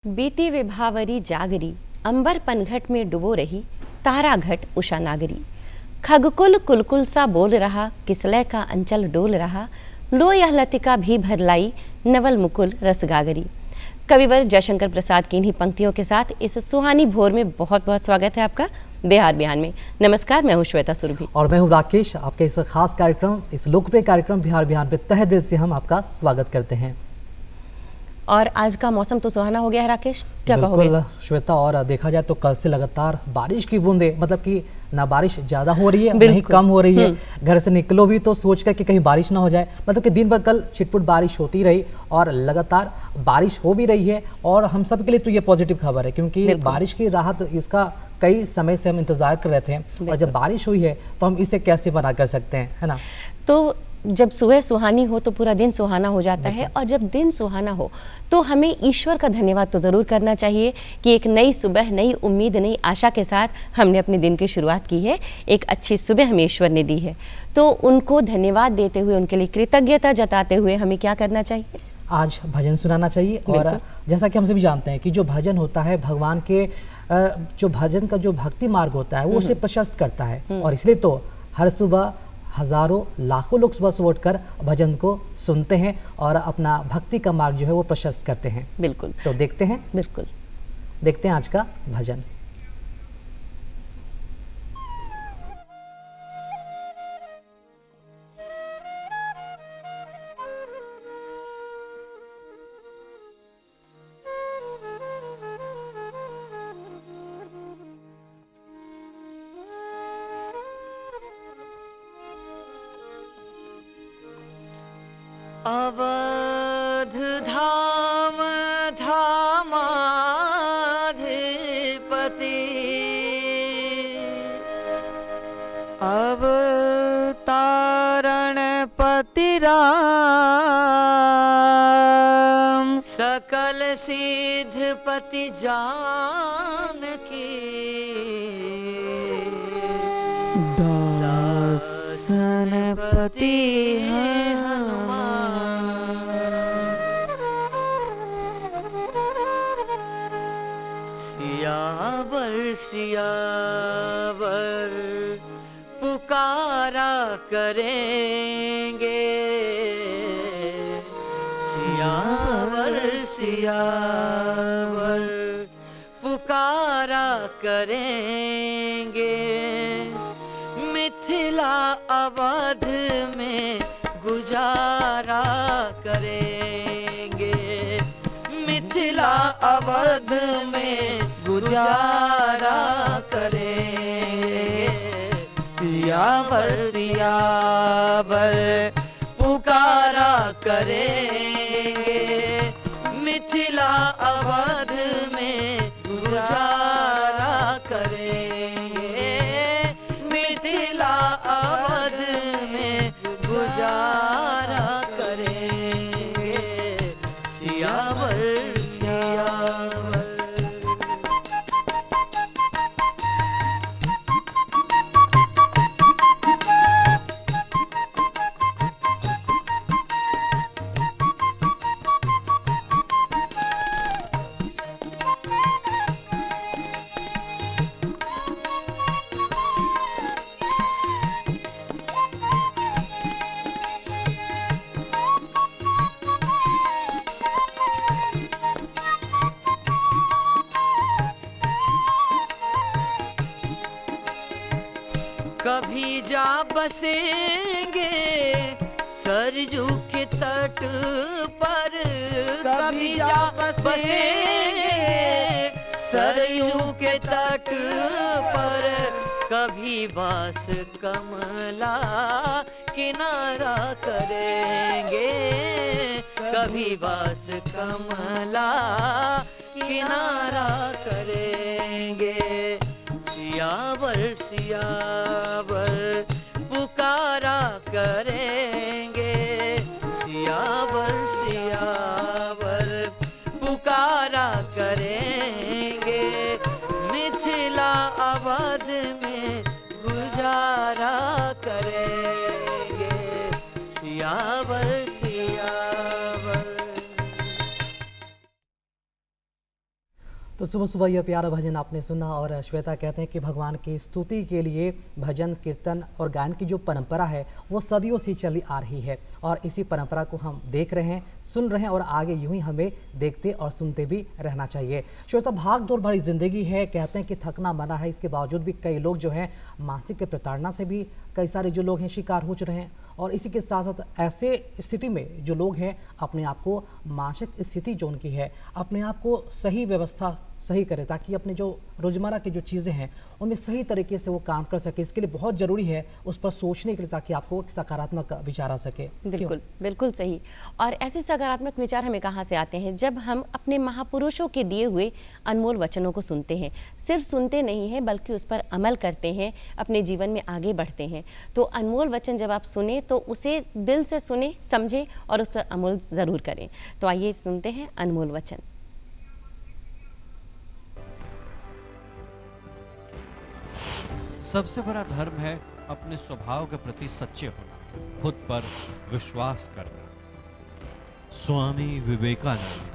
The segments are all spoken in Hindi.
बीती विभावरी जागरी, अंबर पनघट में डुबो रही, तारा घट उषा नागरी। खगकुल कुलकुल सा बोल रहा, किसलय का अंचल डोल रहा, लो यह लतिका भी भर लाई, नवल मुकुल रसगागरी। कविवर जयशंकर प्रसाद की इन्हीं पंक्तियों के साथ इस सुहानी भोर में बहुत बहुत स्वागत है आपका बिहार बिहान में। नमस्कार, मैं हूं श्वेता सुरभि और मैं हूं राकेश। आपके इस खास कार्यक्रम, इस लोकप्रिय कार्यक्रम बिहार बिहान पे तहे दिल से हम आपका स्वागत करते हैं। और आज का मौसम तो सुहाना हो गया है राकेश, क्या कहोगे? बिल्कुल श्वेता, और देखा जाए तो कल से लगातार बारिश की बूंदे, मतलब कि ना बारिश ज्यादा हो रही है नहीं कम हो रही है। घर से निकलो भी तो सोच कर कि कहीं बारिश ना हो जाए, मतलब कि दिन भर कल छिटपुट बारिश होती रही और लगातार बारिश हो भी रही है। और हम सब के लिए तो ये पॉजिटिव खबर है, क्योंकि बारिश की राहत इसका कई समय से हम इंतजार कर रहे थे, और जब बारिश हुई है तो हम इसे कैसे मना कर सकते हैं, है ना। तो जब सुबह सुहानी हो तो पूरा दिन सुहाना हो जाता है, और जब दिन सुहाना हो तो हमें ईश्वर का धन्यवाद तो ज़रूर करना चाहिए कि एक नई सुबह, नई उम्मीद, नई आशा के साथ हमने अपने दिन की शुरुआत की है। एक अच्छी सुबह हमें ईश्वर ने दी है, तो उनको धन्यवाद देते हुए, उनके लिए कृतज्ञता जताते हुए हमें क्या करना चाहिए? आज भजन सुनाना चाहिए। और जैसा कि हम सभी जानते हैं कि जो भजन होता है भगवान के, जो भजन का जो भक्ति मार्ग होता है वो उसे प्रशस्त करता है, और इसलिए तो हर सुबह हजारों लाखों लोग सुबह से उठकर भजन को सुनते हैं और अपना भक्ति का मार्ग जो है वो प्रशस्त करते हैं। बिल्कुल। तो देखते हैं आज का भजन। अवध धाम धामाधिपति, अवतारण पति राम, सकल सिद्धपति जानकी, दासनपति सियावर पुकारा करेंगे, सियावर सियावर पुकारा करेंगे, मिथिला अवध में गुजारा करेंगे, मिथिला अवध में गुजारा करेंगे, सियावर सियावर पुकारा करेंगे, मिथिला अवध में गुजारा करेंगे, मिथिला अवध में गुजारा करेंगे, सियावर सियावर। कभी जा बसेंगे सरजू के तट पर, कभी जा बसेंगे सरजू के तट पर, कभी बास कमला किनारा करेंगे, कभी बास कमला किनारा करेंगे, सियावर सियावर पुकारा करेंगे, सियावर सियावर पुकारा करेंगे, मिथिला अवध में गुजारा करेंगे, सियावर सियावर। तो सुबह सुबह यह प्यारा भजन आपने सुना और श्वेता कहते हैं कि भगवान की स्तुति के लिए भजन कीर्तन और गायन की जो परंपरा है वो सदियों से चली आ रही है और इसी परंपरा को हम देख रहे हैं, सुन रहे हैं और आगे यूं ही हमें देखते और सुनते भी रहना चाहिए। श्वेता, भाग दौड़ भरी जिंदगी है, कहते हैं कि थकना मना है, इसके बावजूद भी कई लोग जो हैं मानसिक प्रताड़ना से भी कई सारे जो लोग हैं शिकार हो चुके हैं और इसी के साथ साथ ऐसे स्थिति में जो लोग हैं अपने आप को मानसिक स्थिति जो उनकी है अपने आप को सही व्यवस्था सही करें ताकि अपने जो रोजमर्रा की जो चीज़ें हैं उनमें सही तरीके से वो काम कर सके। इसके लिए बहुत ज़रूरी है उस पर सोचने के लिए ताकि आपको एक सकारात्मक विचार आ सके। बिल्कुल बिल्कुल सही। और ऐसे सकारात्मक विचार हमें कहाँ से आते हैं? जब हम अपने महापुरुषों के दिए हुए अनमोल वचनों को सुनते हैं। सिर्फ सुनते नहीं हैं बल्कि उस पर अमल करते हैं, अपने जीवन में आगे बढ़ते हैं। तो अनमोल वचन जब आप सुने तो उसे दिल से सुने, समझें और उस पर अमल ज़रूर करें। तो आइए सुनते हैं अनमोल वचन। सबसे बड़ा धर्म है अपने स्वभाव के प्रति सच्चे होना, खुद पर विश्वास करना। स्वामी विवेकानंद।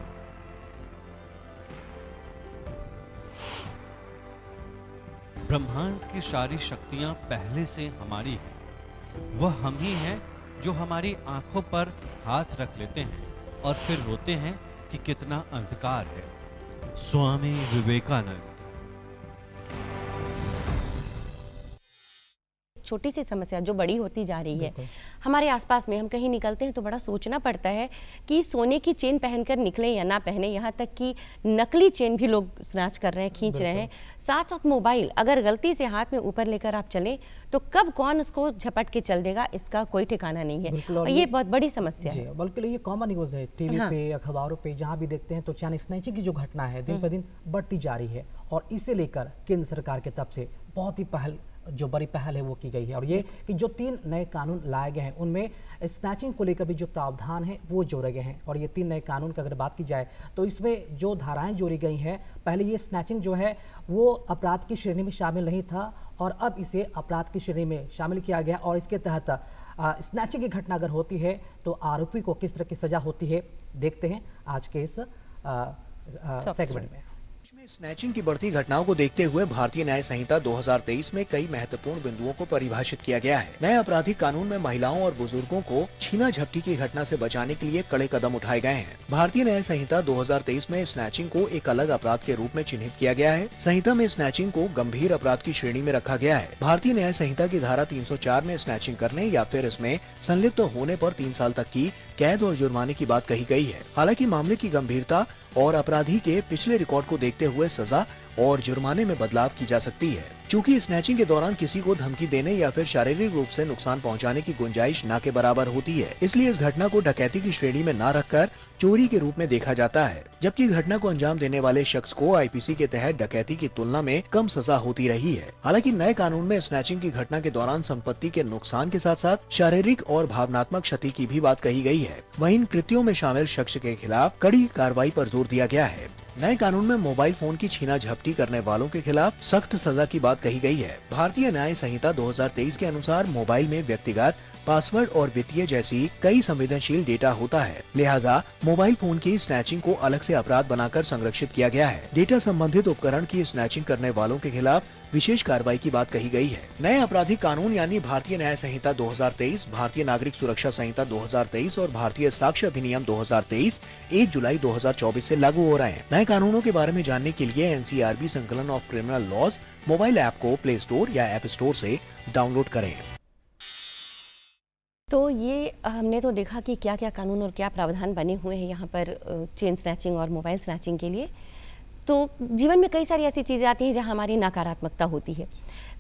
ब्रह्मांड की सारी शक्तियां पहले से हमारी हैं। वह हम ही हैं जो हमारी आंखों पर हाथ रख लेते हैं और फिर रोते हैं कि कितना अंधकार है। स्वामी विवेकानंद। छोटी सी समस्या जो बड़ी होती जा रही है हमारे आसपास में, हम कहीं निकलते हैं तो बड़ा सोचना पड़ता है कि सोने की चेन पहनकर निकलें या ना पहने। यहाँ तक कि नकली चेन भी लोग स्नैच कर रहे हैं, खींच रहे हैं। साथ साथ मोबाइल अगर गलती से हाथ में ऊपर लेकर आप चलें तो कब कौन उसको झपट के चल देगा इसका कोई ठिकाना नहीं है और ये बहुत बड़ी समस्या है। बल्कि ये कॉमन न्यूज़ है, टीवी पे अखबारों पे जहाँ भी देखते हैं तो चैन स्नैचिंग की जो घटना है दिन पर दिन बढ़ती जा रही है और इसे लेकर केंद्र सरकार की तरफ से बहुत ही जो बड़ी पहल है वो की गई है और ये कि जो 3 नए कानून लाए गए हैं उनमें स्नैचिंग को लेकर भी जो प्रावधान है वो जोड़े गए हैं। और ये 3 नए कानून की अगर बात की जाए तो इसमें जो धाराएं जोड़ी गई हैं, पहले ये स्नैचिंग जो है वो अपराध की श्रेणी में शामिल नहीं था और अब इसे अपराध की श्रेणी में शामिल किया गया और इसके तहत स्नैचिंग की घटना अगर होती है तो आरोपी को किस तरह की सजा होती है देखते हैं आज के इस सेगमेंट में। स्नैचिंग की बढ़ती घटनाओं को देखते हुए भारतीय न्याय संहिता 2023 में कई महत्वपूर्ण बिंदुओं को परिभाषित किया गया है। नए आपराधिक कानून में महिलाओं और बुजुर्गों को छीना झपटी की घटना से बचाने के लिए कड़े कदम उठाए गए हैं। भारतीय न्याय संहिता 2023 में स्नैचिंग को एक अलग अपराध के रूप में चिन्हित किया गया है। संहिता में स्नैचिंग को गंभीर अपराध की श्रेणी में रखा गया है। भारतीय न्याय संहिता की धारा 304 में स्नैचिंग करने या फिर इसमें संलिप्त होने पर 3 साल तक की कैद और जुर्माने की बात कही गई है। हालांकि मामले की गंभीरता और अपराधी के पिछले रिकॉर्ड को देखते हुए सजा और जुर्माने में बदलाव की जा सकती है। चूँकि स्नैचिंग के दौरान किसी को धमकी देने या फिर शारीरिक रूप से नुकसान पहुंचाने की गुंजाइश न के बराबर होती है, इसलिए इस घटना को डकैती की श्रेणी में न रखकर चोरी के रूप में देखा जाता है। जबकि घटना को अंजाम देने वाले शख्स को आईपीसी के तहत डकैती की तुलना में कम सजा होती रही है। हालांकि नए कानून में स्नैचिंग की घटना के दौरान संपत्ति के नुकसान के साथ साथ शारीरिक और भावनात्मक क्षति की भी बात कही गई है। वहीं इन कृत्यों में शामिल शख्स के खिलाफ कड़ी कार्रवाई पर जोर दिया गया है। नए कानून में मोबाइल फोन की छीना झपटी करने वालों के खिलाफ सख्त सजा की बात कही गई है। भारतीय न्याय संहिता 2023 के अनुसार मोबाइल में व्यक्तिगत पासवर्ड और वित्तीय जैसी कई संवेदनशील डेटा होता है, लिहाजा मोबाइल फोन की स्नैचिंग को अलग से अपराध बनाकर संरक्षित किया गया है। डेटा संबंधित उपकरण की स्नैचिंग करने वालों के खिलाफ विशेष कार्रवाई की बात कही गई है। नए आपराधिक कानून यानी भारतीय न्याय संहिता 2023, भारतीय नागरिक सुरक्षा संहिता 2023 और भारतीय साक्ष्य अधिनियम 2023 1 जुलाई 2024 से लागू हो रहे हैं। नए कानूनों के बारे में जानने के लिए एनसीआरबी संकलन of criminal laws mobile app को प्ले स्टोर या ऐप स्टोर से डाउनलोड करें। तो ये हमने तो देखा कि क्या क्या कानून और क्या प्रावधान बने हुए हैं यहाँ पर चेन स्नैचिंग और मोबाइल स्नैचिंग के लिए। तो जीवन में कई सारी ऐसी चीज़ें आती हैं जहाँ हमारी नकारात्मकता होती है,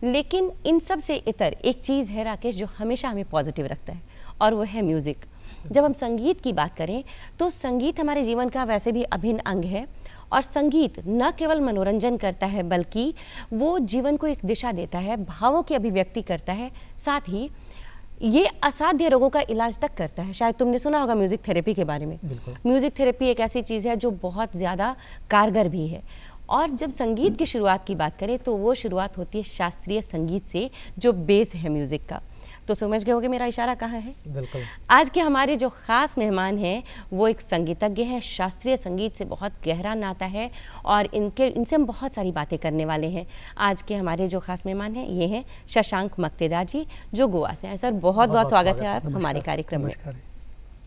लेकिन इन सब से इतर एक चीज़ है राकेश जो हमेशा हमें पॉजिटिव रखता है और वो है म्यूज़िक। जब हम संगीत की बात करें तो संगीत हमारे जीवन का वैसे भी अभिन्न अंग है और संगीत न केवल मनोरंजन करता है बल्कि वो जीवन को एक दिशा देता है, भावों की अभिव्यक्ति करता है, साथ ही ये असाध्य रोगों का इलाज तक करता है। शायद तुमने सुना होगा म्यूज़िक थेरेपी के बारे में। म्यूज़िक थेरेपी एक ऐसी चीज़ है जो बहुत ज़्यादा कारगर भी है। और जब संगीत की शुरुआत की बात करें तो वो शुरुआत होती है शास्त्रीय संगीत से, जो बेस है म्यूज़िक का। तो समझ गए होगे मेरा इशारा कहाँ है। बिल्कुल। आज के हमारे जो ख़ास मेहमान हैं वो एक संगीतज्ञ हैं, शास्त्रीय संगीत से बहुत गहरा नाता है और इनसे हम बहुत सारी बातें करने वाले हैं। आज के हमारे जो ख़ास मेहमान हैं ये हैं शशांक मक्तेदार जी, जो गोवा से हैं। सर बहुत बहुत स्वागत है आप हमारे कार्यक्रम में।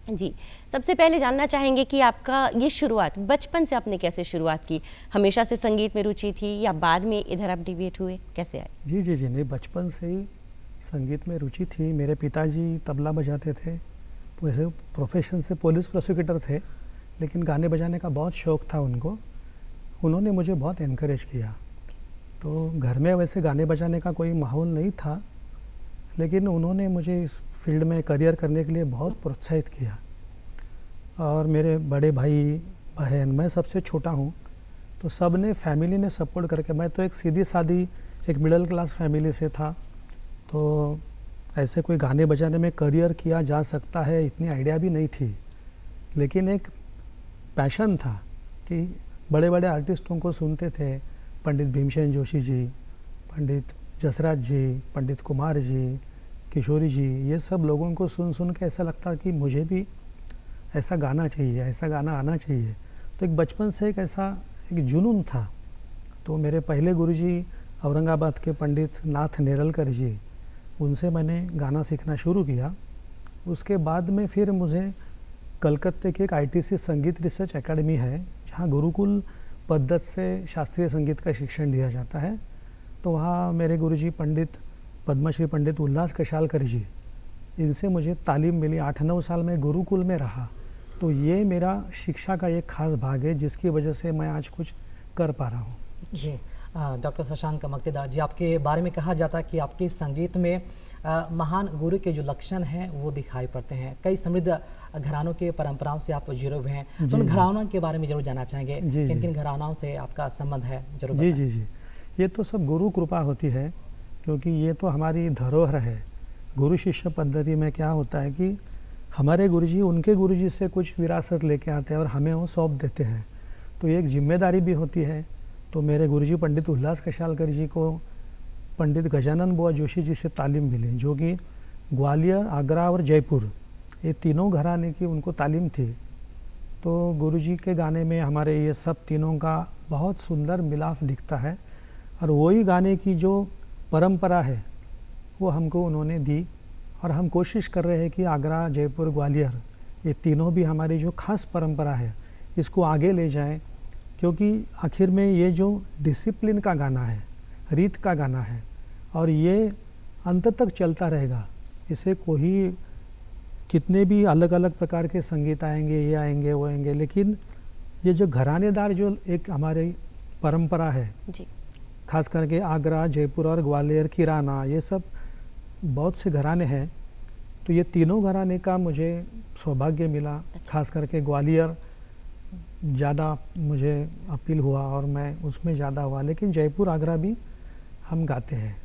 जी, सबसे पहले जानना चाहेंगे कि आपका ये शुरुआत बचपन से आपने कैसे शुरुआत की? हमेशा से संगीत में रुचि थी या बाद में इधर आप डिविएट हुए, कैसे आए? जी जी जी नहीं, बचपन से ही संगीत में रुचि थी। मेरे पिताजी तबला बजाते थे, वैसे प्रोफेशन से पुलिस प्रोसिक्यूटर थे, लेकिन गाने बजाने का बहुत शौक़ था उनको। उन्होंने मुझे बहुत इनकरेज किया। तो घर में वैसे गाने बजाने का कोई माहौल नहीं था, लेकिन उन्होंने मुझे इस फील्ड में करियर करने के लिए बहुत प्रोत्साहित किया। और मेरे बड़े भाई बहन, मैं सबसे छोटा हूँ, तो सब ने फैमिली ने सपोर्ट करके, मैं तो एक सीधी सादी एक मिडिल क्लास फैमिली से था, तो ऐसे कोई गाने बजाने में करियर किया जा सकता है इतनी आइडिया भी नहीं थी। लेकिन एक पैशन था कि बड़े बड़े आर्टिस्टों को सुनते थे, पंडित भीमसेन जोशी जी, पंडित जसराज जी, पंडित कुमार जी, किशोरी जी, ये सब लोगों को सुन सुन के ऐसा लगता कि मुझे भी ऐसा गाना चाहिए, ऐसा गाना आना चाहिए। तो एक बचपन से एक ऐसा एक जुनून था। तो मेरे पहले गुरुजी औरंगाबाद के पंडित नाथ नेरलकर जी, उनसे मैंने गाना सीखना शुरू किया। उसके बाद में फिर मुझे कलकत्ते की एक ITC संगीत रिसर्च एकेडमी है, जहाँ गुरुकुल पद्धत से शास्त्रीय संगीत का शिक्षण दिया जाता है। तो वहाँ मेरे गुरुजी पंडित पद्मश्री पंडित उल्लास कशालकर जी, इनसे मुझे तालीम मिली। 8-9 साल में गुरुकुल में रहा। तो ये मेरा शिक्षा का एक खास भाग है, जिसकी वजह से मैं आज कुछ कर पा रहा हूँ। जी, डॉक्टर शशांक मक्तेदार जी, आपके बारे में कहा जाता है कि आपके संगीत में महान गुरु के जो लक्षण हैं वो दिखाई पड़ते हैं। कई समृद्ध घरानों के परंपराओं से आप जुड़े हुए हैं, तो उन घरानों के बारे में जरूर जानना चाहेंगे। किन किन घरानों से आपका संबंध है, जरूर जी जी जी, ये तो सब गुरु कृपा होती है, क्योंकि ये तो हमारी धरोहर है। गुरु शिष्य पद्धति में क्या होता है कि हमारे गुरुजी उनके गुरुजी से कुछ विरासत लेके आते हैं और हमें वो सौंप देते हैं। तो एक जिम्मेदारी भी होती है। तो मेरे गुरुजी पंडित उल्लास कशालकर जी को पंडित गजानन बुआ जोशी जी से तालीम मिली, जो कि ग्वालियर, आगरा और जयपुर, ये तीनों घराने की उनको तालीम थी। तो गुरुजी के गाने में हमारे ये सब तीनों का बहुत सुंदर मिलाप दिखता है। और वही गाने की जो परंपरा है वो हमको उन्होंने दी, और हम कोशिश कर रहे हैं कि आगरा, जयपुर, ग्वालियर, ये तीनों भी हमारी जो खास परंपरा है इसको आगे ले जाएं। क्योंकि आखिर में ये जो डिसिप्लिन का गाना है, रीत का गाना है, और ये अंत तक चलता रहेगा। इसे कोई कितने भी अलग अलग प्रकार के संगीत आएंगे, ये आएंगे, वो आएंगे, लेकिन ये जो घरानेदार जो एक हमारी परंपरा है जी, खास करके आगरा, जयपुर और ग्वालियर, किराना, ये सब बहुत से घराने हैं। तो ये तीनों घराने का मुझे सौभाग्य मिला। खास करके ग्वालियर ज़्यादा मुझे अपील हुआ और मैं उसमें ज़्यादा हुआ, लेकिन जयपुर, आगरा भी हम गाते हैं।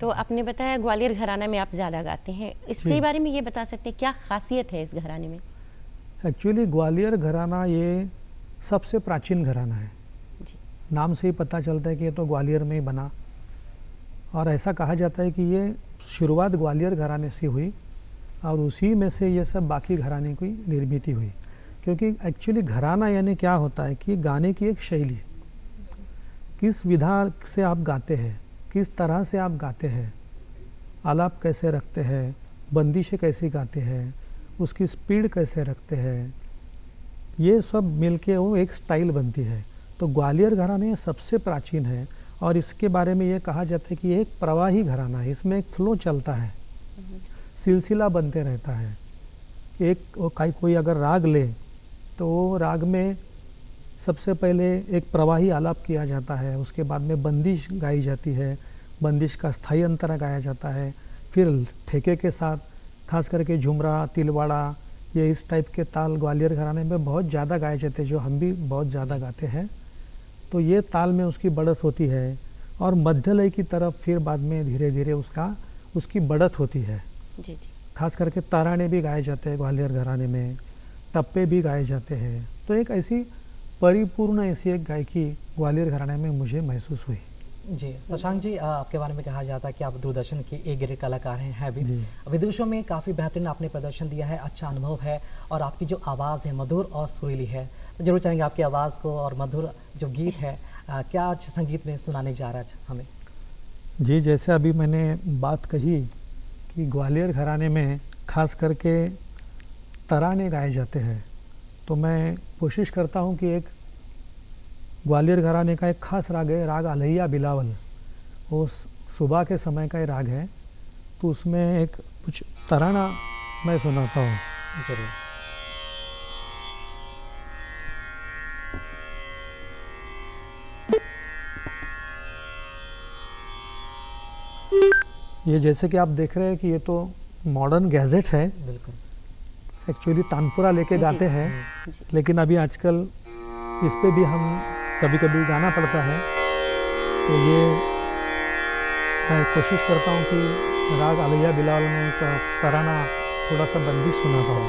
तो आपने बताया ग्वालियर घराना में आप ज़्यादा गाते हैं, इसके बारे में ये बता सकते हैं क्या खासियत है इस घराने में? एक्चुअली ग्वालियर घराना ये सबसे प्राचीन घराना है। नाम से ही पता चलता है कि ये तो ग्वालियर में ही बना, और ऐसा कहा जाता है कि ये शुरुआत ग्वालियर घराने से हुई और उसी में से ये सब बाकी घराने की निर्मित हुई। क्योंकि एक्चुअली घराना यानी क्या होता है कि गाने की एक शैली, किस विधा से आप गाते हैं, किस तरह से आप गाते हैं, आलाप कैसे रखते हैं, बंदिशें कैसी गाते हैं, उसकी स्पीड कैसे रखते हैं, ये सब मिलके वो एक स्टाइल बनती है। तो ग्वालियर घराना सबसे प्राचीन है, और इसके बारे में ये कहा जाता है कि ये एक प्रवाही घराना है। इसमें एक फ्लो चलता है, सिलसिला बनते रहता है। कोई अगर राग ले तो राग में सबसे पहले एक प्रवाही आलाप किया जाता है, उसके बाद में बंदिश गाई जाती है, बंदिश का स्थायी अंतरा गाया जाता है, फिर ठेके के साथ खास करके झुमरा, तिलवाड़ा, ये इस टाइप के ताल ग्वालियर घराने में बहुत ज़्यादा गाए जाते हैं, जो हम भी बहुत ज़्यादा गाते हैं। तो ये ताल में उसकी बढ़त होती है, और मध्य लय की तरफ फिर बाद में धीरे धीरे उसकी बढ़त होती है। जी जी, खास करके ताराने भी गाए जाते हैं ग्वालियर घराने में, टप्पे भी गाए जाते हैं। तो एक ऐसी परिपूर्ण ऐसी एक गायकी ग्वालियर घराने में मुझे महसूस हुई। जी शशांक जी, आपके बारे में कहा जाता है कि आप दूरदर्शन की ए ग्रेड कलाकार हैं भी। जी। विदेशों में काफ़ी बेहतरीन आपने प्रदर्शन दिया है, अच्छा अनुभव है और आपकी जो आवाज़ है मधुर और सुरीली है। तो जरूर चाहेंगे आपकी आवाज़ को और मधुर जो गीत है क्या आज संगीत में सुनाने जा रहा है हमें। जी, जैसे अभी मैंने बात कही कि ग्वालियर घराने में खास करके तराने गाए जाते हैं, तो मैं कोशिश करता हूँ कि एक ग्वालियर घराने का एक खास राग है, राग अलैया बिलावल। वो सुबह के समय का ही राग है, तो उसमें एक कुछ तराना मैं सुनाता हूँ। ज़रूर। ये जैसे कि आप देख रहे हैं कि ये तो मॉडर्न गैजेट है, बिल्कुल। एक्चुअली तानपुरा लेके गाते हैं, जी। लेकिन अभी आजकल इस पे भी हम कभी कभी गाना पड़ता है। तो ये मैं कोशिश करता हूँ कि राग अलैया बिलावल में एक तराना थोड़ा सा बंदिश सुनाता हूँ।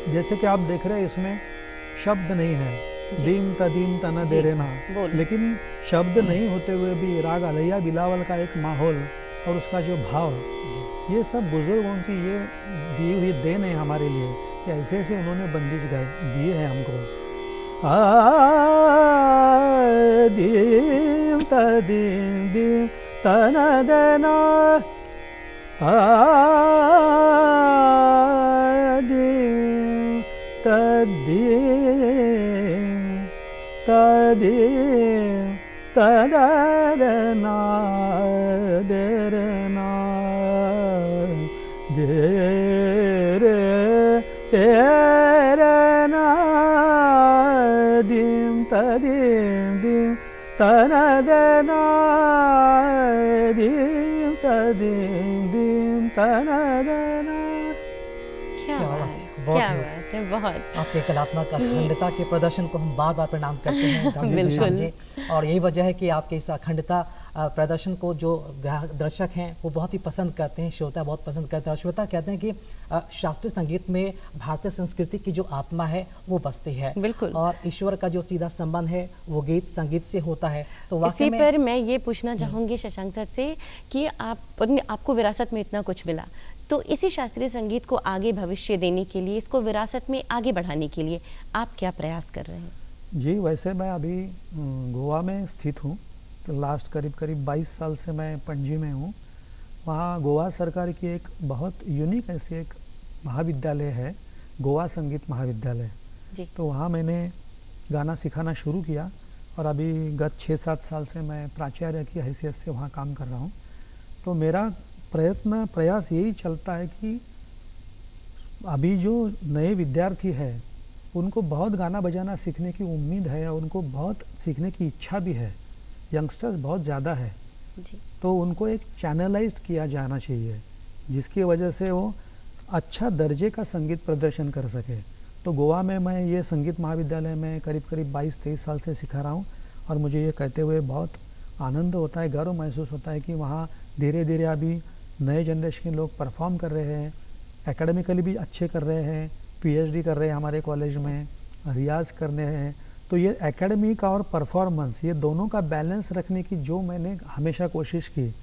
जैसे कि आप देख रहे हैं इसमें शब्द नहीं है, दीम तना दे रे ना, लेकिन शब्द नहीं होते हुए भी राग अलैया बिलावल का एक माहौल और उसका जो भाव, ये सब बुजुर्गों की ये दी हुई देन है हमारे लिए कि ऐसे ऐसे उन्होंने बंदिश दिए हैं हमको। दीम तना देना तदरना दरना देरे एरना दिम दिम तनदना दिम दिम तनदना। क्या बात है, क्या बात है, बहुत। आपके कलात्मक अखंडता के प्रदर्शन को हम बार बार प्रणाम करते हैं शशांक जी, और यही वजह है कि आपके इस अखंडता प्रदर्शन को जो दर्शक हैं वो बहुत ही पसंद करते हैं, श्रोता बहुत पसंद करते हैं। और श्रोता कहते हैं कि शास्त्रीय संगीत में भारतीय संस्कृति की जो आत्मा है वो बसती है, बिल्कुल, और ईश्वर का जो सीधा संबंध है वो गीत संगीत से होता है। तो इसी पर मैं ये पूछना चाहूँगी शशांक सर से कि आपको विरासत में इतना कुछ मिला, तो इसी शास्त्रीय संगीत को आगे भविष्य देने के लिए, इसको विरासत में आगे बढ़ाने के लिए आप क्या प्रयास कर रहे हैं? जी, वैसे मैं अभी गोवा में स्थित हूँ, तो लास्ट करीब 22 साल से मैं पणजी में हूँ। वहाँ गोवा सरकार की एक बहुत यूनिक ऐसी एक महाविद्यालय है, गोवा संगीत महाविद्यालय जी। तो वहाँ मैंने गाना सिखाना शुरू किया और अभी गत 6-7 साल से मैं प्राचार्य की हैसियत से वहाँ काम कर रहा हूँ। तो मेरा प्रयास यही चलता है कि अभी जो नए विद्यार्थी हैं उनको बहुत गाना बजाना सीखने की उम्मीद है और उनको बहुत सीखने की इच्छा भी है, यंगस्टर्स बहुत ज़्यादा है जी। तो उनको एक चैनलाइज्ड किया जाना चाहिए जिसकी वजह से वो अच्छा दर्जे का संगीत प्रदर्शन कर सके। तो गोवा में मैं ये संगीत महाविद्यालय में करीब 22-23 साल से सिखा रहा हूँ और मुझे ये कहते हुए बहुत आनंद होता है, गर्व महसूस होता है कि वहाँ धीरे धीरे अभी नए जनरेशन के लोग परफॉर्म कर रहे हैं, एकेडमिकली भी अच्छे कर रहे हैं, पीएचडी कर रहे हैं हमारे कॉलेज में, रियाज करने हैं। तो ये एकेडमिक और परफॉर्मेंस, ये दोनों का बैलेंस रखने की जो मैंने हमेशा कोशिश की,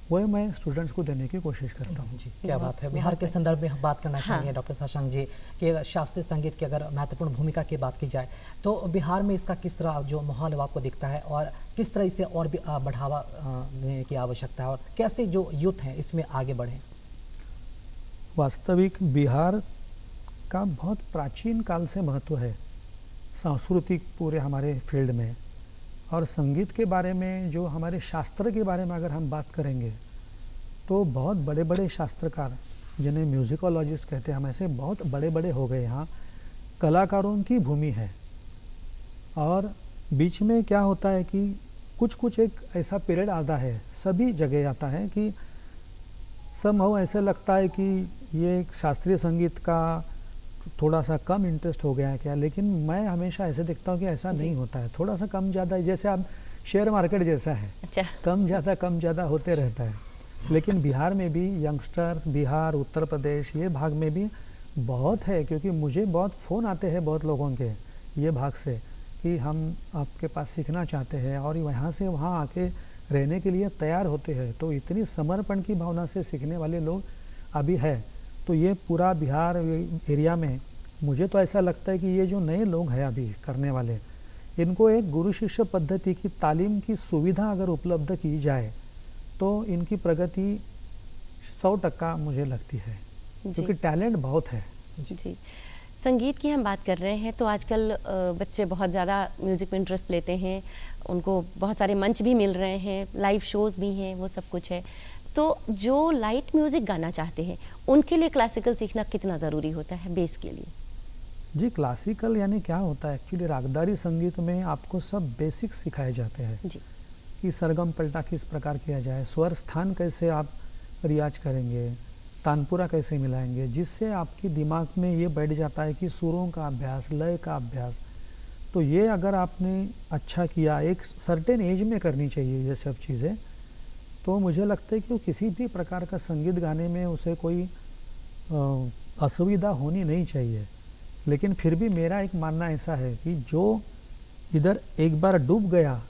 वही मैं स्टूडेंट्स को देने की कोशिश करता हूँ। जी, क्या बात है। बिहार के संदर्भ में हम बात करना चाहेंगे डॉक्टर शशांक जी कि शास्त्रीय संगीत की अगर महत्वपूर्ण भूमिका की बात की जाए तो बिहार में इसका किस तरह जो माहौल है वो आपको दिखता है और किस तरह इसे और भी बढ़ावा देने की आवश्यकता है और कैसे जो यूथ हैं इसमें आगे बढ़ें? वास्तविक बिहार का बहुत प्राचीन काल से महत्व है सांस्कृतिक पूरे हमारे फील्ड में। और संगीत के बारे में, जो हमारे शास्त्र के बारे में अगर हम बात करेंगे तो बहुत बड़े बड़े शास्त्रकार जिन्हें म्यूजिकोलॉजिस्ट कहते हैं, हम ऐसे बहुत बड़े बड़े हो गए यहाँ, कलाकारों की भूमि है। और बीच में क्या होता है कि कुछ एक ऐसा पीरियड आता है, सभी जगह आता है कि समहाउ ऐसे लगता है कि ये शास्त्रीय संगीत का थोड़ा सा कम इंटरेस्ट हो गया है क्या, लेकिन मैं हमेशा ऐसे देखता हूँ कि ऐसा नहीं होता है। थोड़ा सा कम ज़्यादा, जैसे आप शेयर मार्केट जैसा है, अच्छा, कम ज़्यादा होते रहता है। लेकिन बिहार में भी यंगस्टर्स, बिहार, उत्तर प्रदेश, ये भाग में भी बहुत है, क्योंकि मुझे बहुत फ़ोन आते हैं बहुत लोगों के ये भाग से कि हम आपके पास सीखना चाहते हैं और यहाँ से वहाँ आके रहने के लिए तैयार होते हैं। तो इतनी समर्पण की भावना से सीखने वाले लोग अभी है। तो ये पूरा बिहार एरिया में मुझे तो ऐसा लगता है कि ये जो नए लोग हैं अभी करने वाले, इनको एक गुरु शिष्य पद्धति की तालीम की सुविधा अगर उपलब्ध की जाए तो इनकी प्रगति 100% मुझे लगती है, क्योंकि टैलेंट बहुत है। जी, संगीत की हम बात कर रहे हैं तो आजकल बच्चे बहुत ज़्यादा म्यूज़िक में इंटरेस्ट लेते हैं, उनको बहुत सारे मंच भी मिल रहे हैं, लाइव शोज़ भी हैं, वो सब कुछ है। तो जो लाइट म्यूज़िक गाना चाहते हैं उनके लिए क्लासिकल सीखना कितना ज़रूरी होता है बेस के लिए? जी, क्लासिकल यानी क्या होता है, एक्चुअली रागदारी संगीत में आपको सब बेसिक सिखाए जाते हैं जी, कि सरगम पलटा किस प्रकार किया जाए, स्वर स्थान कैसे आप रियाज करेंगे, तानपुरा कैसे मिलाएंगे, जिससे आपके दिमाग में ये बैठ जाता है कि सुरों का अभ्यास, लय का अभ्यास। तो ये अगर आपने अच्छा किया, एक सर्टेन एज में करनी चाहिए ये सब चीज़ें, तो मुझे लगता है कि वो किसी भी प्रकार का संगीत गाने में उसे कोई असुविधा होनी नहीं चाहिए। लेकिन फिर भी मेरा एक मानना ऐसा है कि जो इधर एक बार डूब गया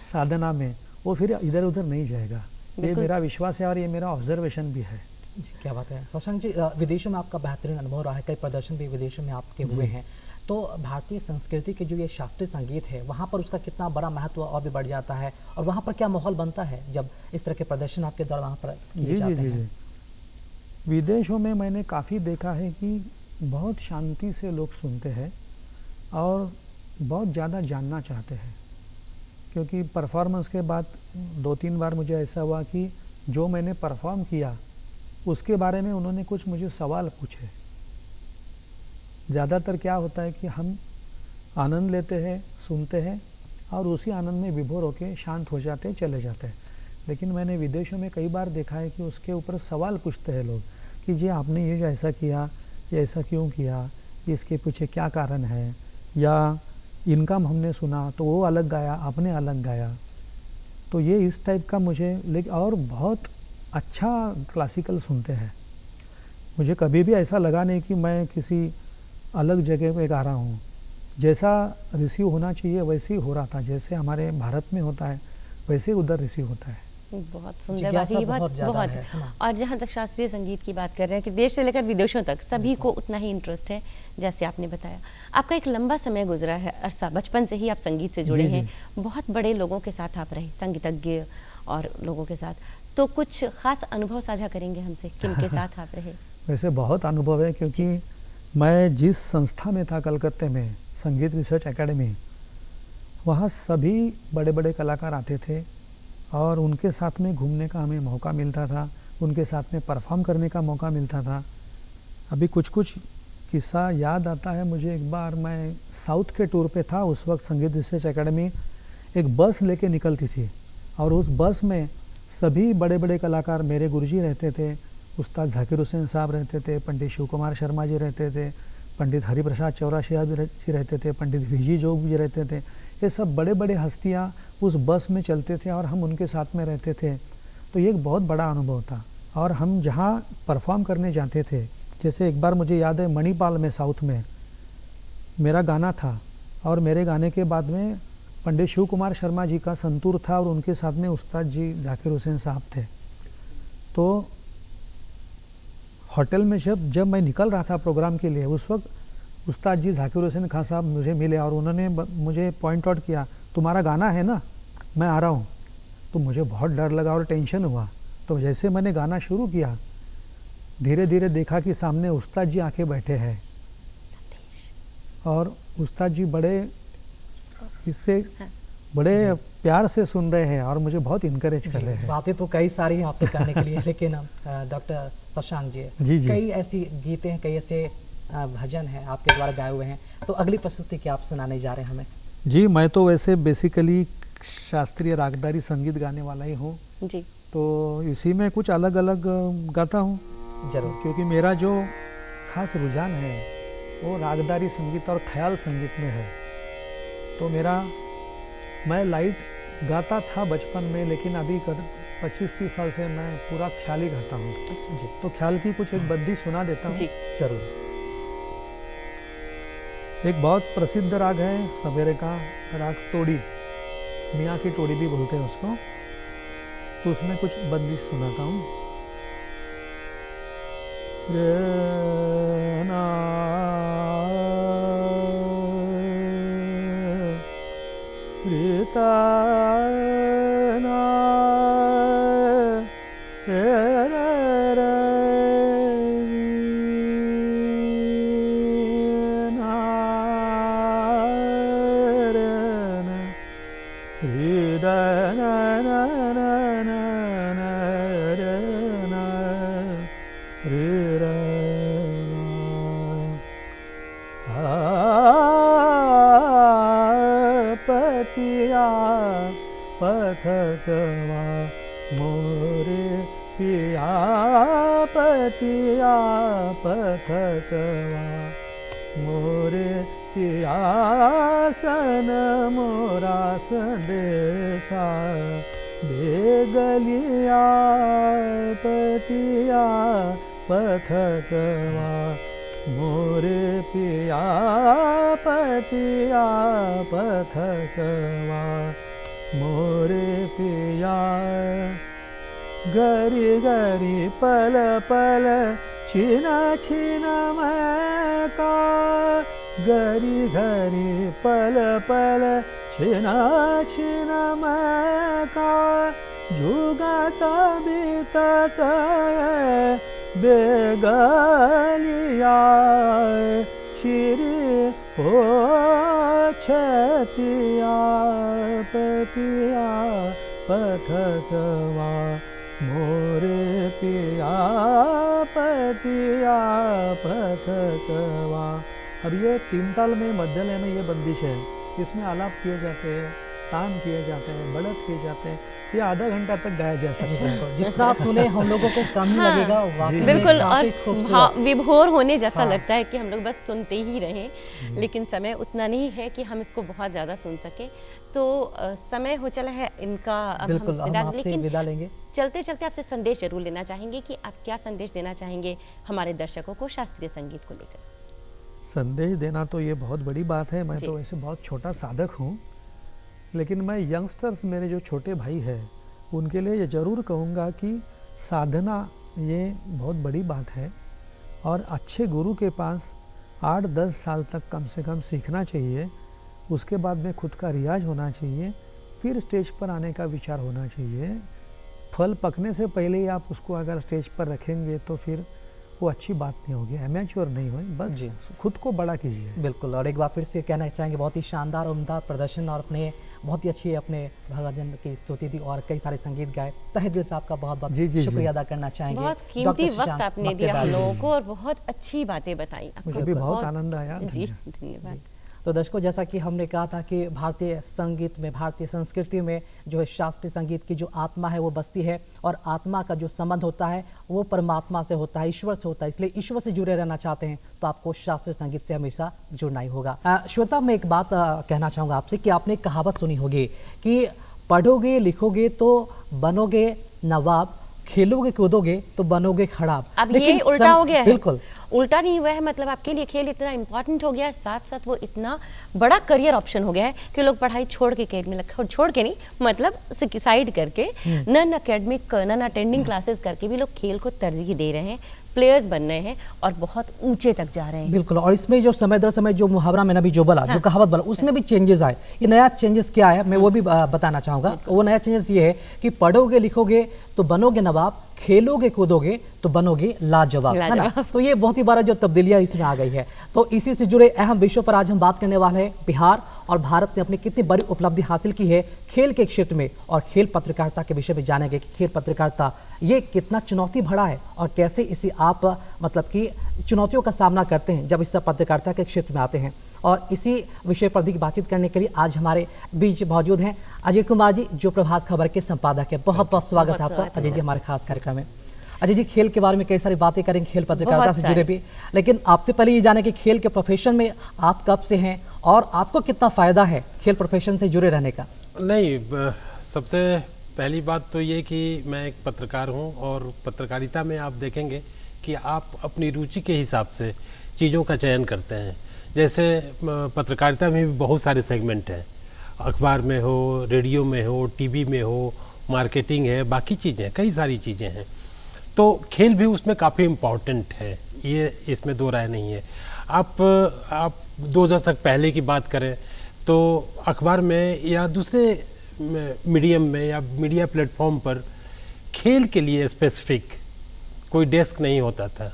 साधना में, वो फिर इधर उधर नहीं जाएगा। ये मेरा विश्वास है और ये मेरा ऑब्जर्वेशन भी है। जी, क्या बात है। शशांक जी, विदेशों में आपका बेहतरीन अनुभव रहा है, कई प्रदर्शन भी विदेशों में आपके हुए हैं, तो भारतीय संस्कृति के जो ये शास्त्रीय संगीत है वहाँ पर उसका कितना बड़ा महत्व और भी बढ़ जाता है और वहाँ पर क्या माहौल बनता है जब इस तरह के प्रदर्शन आपके द्वारा वहाँ पर किए जाते हैं? जी। विदेशों में मैंने काफ़ी देखा है कि बहुत शांति से लोग सुनते हैं और बहुत ज़्यादा जानना चाहते हैं, क्योंकि परफॉर्मेंस के बाद 2-3 बार मुझे ऐसा हुआ कि जो मैंने परफॉर्म किया उसके बारे में उन्होंने कुछ मुझे सवाल पूछे। ज़्यादातर क्या होता है कि हम आनंद लेते हैं, सुनते हैं और उसी आनंद में विभोर होकर शांत हो जाते, चले जाते हैं। लेकिन मैंने विदेशों में कई बार देखा है कि उसके ऊपर सवाल पूछते हैं लोग कि जी आपने ये जो ऐसा किया, ये ऐसा क्यों किया, इसके पीछे क्या कारण है, या इनका हमने सुना तो वो अलग गाया, आपने अलग गाया। तो ये इस टाइप का मुझे, लेकिन और बहुत अच्छा क्लासिकल सुनते हैं। मुझे कभी भी ऐसा लगा नहीं कि मैं किसी अलग जगह पे गा रहा हूँ। जैसा रिसीव होना चाहिए वैसे ही हो रहा था, जैसे हमारे भारत में होता है वैसे ही उधर रिसीव होता है। बहुत सुंदर बात, ये बहुत और जहाँ तक शास्त्रीय संगीत की बात कर रहे हैं कि देश से लेकर विदेशों तक सभी को उतना ही इंटरेस्ट है जैसे आपने बताया। आपका एक लंबा समय गुजरा है अरसा, बचपन से ही आप संगीत से जुड़े हैं, बहुत बड़े लोगों के साथ आप रहे, संगीतज्ञ और लोगों के साथ, तो कुछ खास अनुभव साझा करेंगे हमसे, किन के साथ आप रहे? वैसे बहुत अनुभव है, क्योंकि मैं जिस संस्था में था कलकत्ते में, संगीत रिसर्च एकेडमी, वहाँ सभी बड़े बड़े कलाकार आते थे और उनके साथ में घूमने का हमें मौका मिलता था, उनके साथ में परफॉर्म करने का मौका मिलता था। अभी कुछ किस्सा याद आता है मुझे। एक बार मैं साउथ के टूर पे था, उस वक्त संगीत रिसर्च एकेडमी एक बस लेके निकलती थी और उस बस में सभी बड़े बड़े कलाकार, मेरे गुरुजी रहते थे, उस्ताद झाकिर हुसैन साहब रहते थे, पंडित शिव कुमार शर्मा जी रहते थे, पंडित हरिप्रसाद चौरासिया जी रहते थे, पंडित वीजी जोग जी रहते थे। ये सब बड़े बड़े हस्तियाँ उस बस में चलते थे और हम उनके साथ में रहते थे। तो ये एक बहुत बड़ा अनुभव था। और हम जहाँ परफॉर्म करने जाते थे, जैसे एक बार मुझे याद है मणिपाल में, साउथ में मेरा गाना था, और मेरे गाने के बाद में पंडित शिव कुमार शर्मा जी का संतूर था और उनके साथ में उस्ताद जी जाकिर हुसैन साहब थे। तो होटल में जब मैं निकल रहा था प्रोग्राम के लिए, उस वक्त उस्ताद जी जाकिर हुसैन खान साहब मुझे मिले और उन्होंने मुझे पॉइंट आउट किया, तुम्हारा गाना है ना, मैं आ रहा हूँ। तो मुझे बहुत डर लगा और टेंशन हुआ। तो जैसे मैंने गाना शुरू किया, धीरे धीरे देखा कि सामने उस्ताद जी आके बैठे हैं और उस्ताद जी इससे बड़े प्यार से सुन रहे हैं और मुझे बहुत इनकरेज कर रहे हैं। बातें तो कई सारी हैं आपसे करने के लिए, लेकिन डॉक्टर शशांक जी, कई ऐसी गीतें हैं, कई ऐसे भजन हैं आपके द्वारा गाए हुए हैं, तो अगली प्रस्तुति क्या आप सुनाने जा रहे हैं हमें? जी, मैं तो वैसे बेसिकली शास्त्रीय रागदारी संगीत गाने वाला ही हूँ जी। तो इसी में कुछ अलग अलग गाता हूँ जरूर, क्योंकि मेरा जो खास रुझान है वो रागदारी संगीत और ख्याल संगीत में है। तो मैं लाइट गाता था बचपन में, लेकिन अभी 25-30 साल से मैं पूरा ख्याल ही गाता हूँ। जी, तो ख्याल की कुछ एक बद्दी सुना देता हूँ। जी जरूर। एक बहुत प्रसिद्ध राग है सवेरे का राग तोड़ी, मियाँ की टोड़ी भी बोलते हैं उसको। तो उसमें कुछ बंदी सुनाता हूँ। रे ना रीता ना पथकवा मोरे पिया पतिया पथकवा मोरे पिया सन मोरा संदेशा बेगलिया पतिया पथकवा मोरे पिया पतिया पथकवा मोरे पिया गरी गरी पल पल छिना छिना मैं का गरी गरी पल पल छिना छिना मैं का जुगाता बीतत बेगलिया श्री हो छतिया पतिया पथकवा मोरे पिया पतिया पथकवा। अब ये 3 ताल में मध्य लय में ये बंदिश है, इसमें आलाप किए जाते हैं, तान किए जाते हैं, बढ़त किए जाते हैं। ये आधा घंटा तक गाया जा सकता है। जितना सुने हम लोगों को कम ही लगेगा। वाकई में बिल्कुल, और काफी खूबसूरत। विभोर होने जैसा हाँ। लगता है कि हम लोग बस सुनते ही रहें, लेकिन समय उतना नहीं है कि हम इसको बहुत ज़्यादा सुन सके। तो समय हो चला है इनका, अब बिल्कुल, हम आपसे लेकिन विदा लेंगे। चलते चलते आपसे संदेश जरूर लेना चाहेंगे कि आप क्या संदेश देना चाहेंगे हमारे दर्शकों को शास्त्रीय संगीत को लेकर। संदेश देना तो ये बहुत बड़ी बात है। मैं जी। तो वैसे बहुत छोटा साधक हूँ, लेकिन मैं यंगस्टर्स, मेरे जो छोटे भाई हैं, उनके लिए ये ज़रूर कहूँगा कि साधना ये बहुत बड़ी बात है और अच्छे गुरु के पास 8-10 साल तक कम से कम सीखना चाहिए। उसके बाद में खुद का रियाज होना चाहिए, फिर स्टेज पर आने का विचार होना चाहिए। फल पकने से पहले ही आप उसको अगर स्टेज पर रखेंगे तो फिर वो अच्छी बात नहीं होगी, एमेच्योर नहीं हो, बस जी। खुद को बड़ा कीजिए। बिल्कुल, और एक बार फिर से कहना चाहेंगे बहुत ही शानदार और उम्दा प्रदर्शन, और अपने बहुत ही अच्छी अपने भगवान की स्तुति दी और कई सारे संगीत गाए। तहे दिल से आपका बहुत बहुत जी, जी, शुक्रिया जी। अदा करना चाहेंगे। बहुत डॉक्टर कीमती वक्त शशांक आपने दिया हम मक्तेदार लोगों जी। को और बहुत अच्छी बातें बताई। मुझे भी बहुत आनंद आया। जी, धन्यवाद। धन्यवाद। तो दर्शकों, जैसा कि हमने कहा था कि भारतीय संगीत में, भारतीय संस्कृति में जो है शास्त्रीय संगीत की जो आत्मा है वो बसती है, और आत्मा का जो संबंध होता है वो परमात्मा से होता है, ईश्वर से होता है। इसलिए ईश्वर से जुड़े रहना चाहते हैं तो आपको शास्त्रीय संगीत से हमेशा जुड़ना ही होगा। श्वेता, मैं एक बात कहना चाहूँगा आपसे कि आपने कहावत सुनी होगी कि पढ़ोगे लिखोगे तो बनोगे नवाब, खेलोगे कूदोगे तो बनोगे खराब। अब लेकिन ये उल्टा हो गया है। बिल्कुल उल्टा नहीं हुआ है, मतलब आपके लिए खेल इतना इंपॉर्टेंट हो गया है, साथ साथ वो इतना बड़ा करियर ऑप्शन हो गया है कि लोग पढ़ाई छोड़ के खेल में लग, छोड़ के नहीं मतलब साइड करके non academic non attending classes करके भी लोग खेल को तरजीह दे रहे हैं, प्लेयर्स बन रहे हैं और बहुत ऊंचे तक जा रहे हैं। बिल्कुल। और इसमें जो समय दर समय जो मुहावरा मैंने अभी जो बोला, जो कहावत बोला, उसमें भी चेंजेस आए। ये नया चेंजेस क्या है मैं वो भी बताना चाहूंगा। वो नया चेंजेस ये है कि पढ़ोगे लिखोगे तो बनोगे नवाब, खेलोगे कूदोगे तो बनोगे लाजवाब, है ना। तो ये बहुत ही बड़ा जो तब्दीलियां इसमें आ गई है। तो इसी से जुड़े अहम विषयों पर आज हम बात करने वाले हैं। बिहार और भारत ने अपनी कितनी बड़ी उपलब्धि हासिल की है खेल के क्षेत्र में, और खेल पत्रकारिता के विषय में जानेंगे कि खेल पत्रकारिता ये कितना चुनौती भरा है और कैसे इसे आप मतलब कि चुनौतियों का सामना करते हैं जब इस पत्रकारिता के क्षेत्र में आते हैं। और इसी विषय पर अधिक बातचीत करने के लिए आज हमारे बीच मौजूद हैं अजय कुमार जी, जो प्रभात खबर के संपादक है। बहुत बहुत स्वागत है आपका अजय जी हमारे खास कार्यक्रम में। अजय जी, खेल के बारे में कई सारी बातें करेंगे, खेल पत्रकारिता से जुड़े भी, लेकिन आपसे पहले ये जाने कि खेल के प्रोफेशन में आप कब से हैं और आपको कितना फायदा है खेल प्रोफेशन से जुड़े रहने का? नहीं, सबसे पहली बात तो ये कि मैं एक पत्रकार हूँ और पत्रकारिता में आप देखेंगे कि आप अपनी रुचि के हिसाब से चीज़ों का चयन करते हैं। जैसे पत्रकारिता में भी बहुत सारे सेगमेंट हैं, अखबार में हो, रेडियो में हो, टीवी में हो, मार्केटिंग है, बाकी चीज़ें, कई सारी चीज़ें हैं। तो खेल भी उसमें काफ़ी इम्पॉर्टेंट है, ये इसमें दो राय नहीं है। आप 2 दशक पहले की बात करें तो अखबार में या दूसरे मीडियम में या मीडिया प्लेटफॉर्म पर खेल के लिए स्पेसिफिक कोई डेस्क नहीं होता था।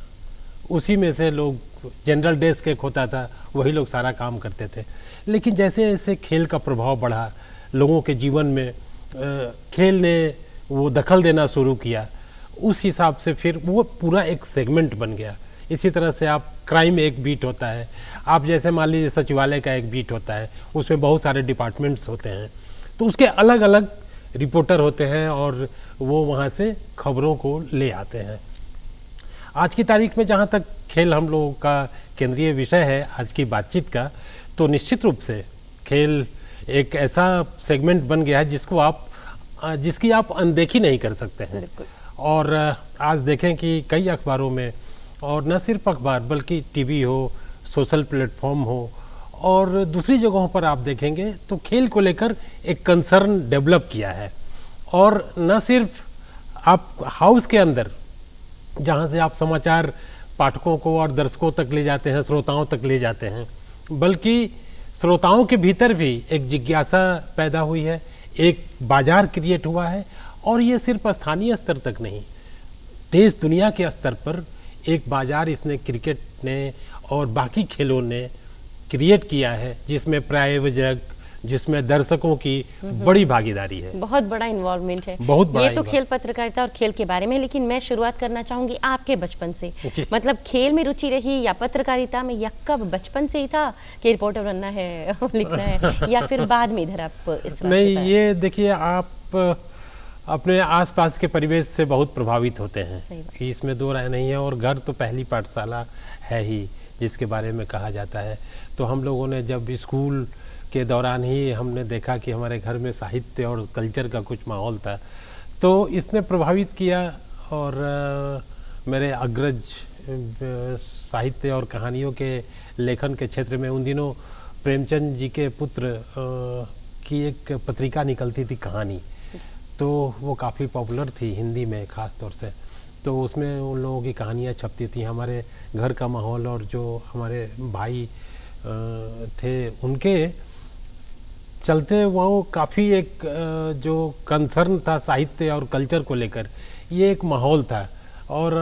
उसी में से लोग, जनरल डेस्क एक होता था, वही लोग सारा काम करते थे। लेकिन जैसे जैसे खेल का प्रभाव बढ़ा लोगों के जीवन में, खेल ने वो दखल देना शुरू किया, उस हिसाब से फिर वो पूरा एक सेगमेंट बन गया। इसी तरह से आप क्राइम एक बीट होता है, आप जैसे मान लीजिए सचिवालय का एक बीट होता है, उसमें बहुत सारे डिपार्टमेंट्स होते हैं, तो उसके अलग अलग रिपोर्टर होते हैं और वो वहाँ से खबरों को ले आते हैं। आज की तारीख में जहाँ तक खेल हम लोगों का केंद्रीय विषय है आज की बातचीत का, तो निश्चित रूप से खेल एक ऐसा सेगमेंट बन गया है जिसकी आप अनदेखी नहीं कर सकते हैं। और आज देखें कि कई अखबारों में, और न सिर्फ अखबार बल्कि टीवी हो, सोशल प्लेटफॉर्म हो और दूसरी जगहों पर आप देखेंगे तो खेल को लेकर एक कंसर्न डेवलप किया है। और न सिर्फ आप हाउस के अंदर जहाँ से आप समाचार पाठकों को और दर्शकों तक ले जाते हैं, श्रोताओं तक ले जाते हैं, बल्कि श्रोताओं के भीतर भी एक जिज्ञासा पैदा हुई है, एक बाजार क्रिएट हुआ है। और ये सिर्फ स्थानीय स्तर तक नहीं, देश दुनिया के स्तर पर एक बाजार इसने, क्रिकेट ने और बाकी खेलों ने क्रिएट किया है, जिसमें प्रायोजक, जिसमें दर्शकों की बड़ी भागीदारी है, बहुत बड़ा इन्वॉल्वमेंट है। बहुत बड़ा ये तो खेल पत्रकारिता और खेल के बारे में, लेकिन मैं शुरुआत करना चाहूंगी आपके बचपन से। मतलब खेल में रुचि रही या पत्रकारिता में, या कब बचपन से ही था कि रिपोर्टर बनना है लिखना है, या फिर बाद में इधर आप इस नहीं, ये देखिए, आप अपने आसपास के परिवेश से बहुत प्रभावित होते हैं, इसमें दो राय नहीं है। और घर तो पहली पाठशाला है ही जिसके बारे में कहा जाता है। तो हम लोगों ने जब स्कूल के दौरान ही हमने देखा कि हमारे घर में साहित्य और कल्चर का कुछ माहौल था, तो इसने प्रभावित किया। और मेरे अग्रज साहित्य और कहानियों के लेखन के क्षेत्र में उन दिनों प्रेमचंद जी के पुत्र की एक पत्रिका निकलती थी, कहानी, तो वो काफ़ी पॉपुलर थी हिंदी में ख़ास तौर से। तो उसमें उन लोगों की कहानियाँ छपती थी। हमारे घर का माहौल और जो हमारे भाई थे उनके चलते वो काफ़ी एक जो कंसर्न था साहित्य और कल्चर को लेकर, ये एक माहौल था। और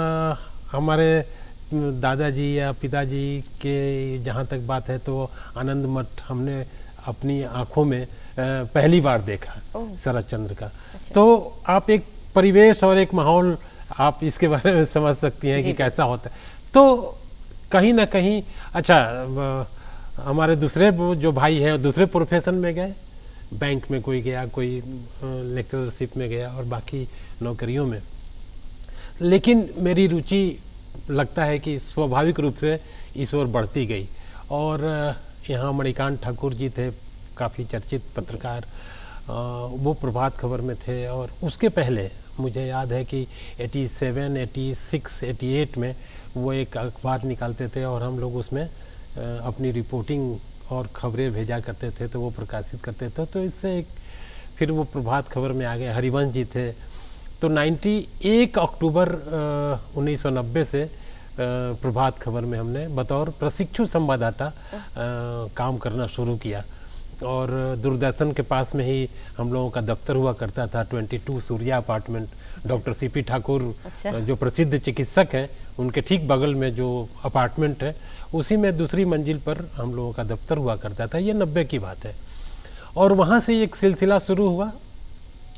हमारे दादाजी या पिताजी के जहाँ तक बात है तो आनंद मठ हमने अपनी आँखों में पहली बार देखा शरद चंद्र का। अच्छा। तो आप एक परिवेश और एक माहौल आप इसके बारे में समझ सकती हैं कि कैसा होता है। तो कहीं ना कहीं अच्छा, हमारे दूसरे जो भाई हैं दूसरे प्रोफेशन में गए, बैंक में कोई गया, कोई लेक्चरशिप में गया और बाकी नौकरियों में। लेकिन मेरी रुचि लगता है कि स्वाभाविक रूप से इस ओर बढ़ती गई। और यहाँ मणिकांत ठाकुर जी थे, काफ़ी चर्चित पत्रकार, वो प्रभात खबर में थे। और उसके पहले मुझे याद है कि 87, 86, 88 में वो एक अखबार निकालते थे और हम लोग उसमें अपनी रिपोर्टिंग और खबरें भेजा करते थे, तो वो प्रकाशित करते थे। तो इससे एक फिर वो प्रभात खबर में आ गए, हरिवंश जी थे। तो 1 अक्टूबर 1990 से प्रभात खबर में हमने बतौर प्रशिक्षु संवाददाता काम करना शुरू किया। और दूरदर्शन के पास में ही हम लोगों का दफ्तर हुआ करता था, 22 Surya apartment. Doctor CP Thakur जो प्रसिद्ध चिकित्सक हैं, उनके ठीक बगल में जो अपार्टमेंट है, उसी में दूसरी मंजिल पर हम लोगों का दफ्तर हुआ करता था। ये 90 की बात है। और वहाँ से एक सिलसिला शुरू हुआ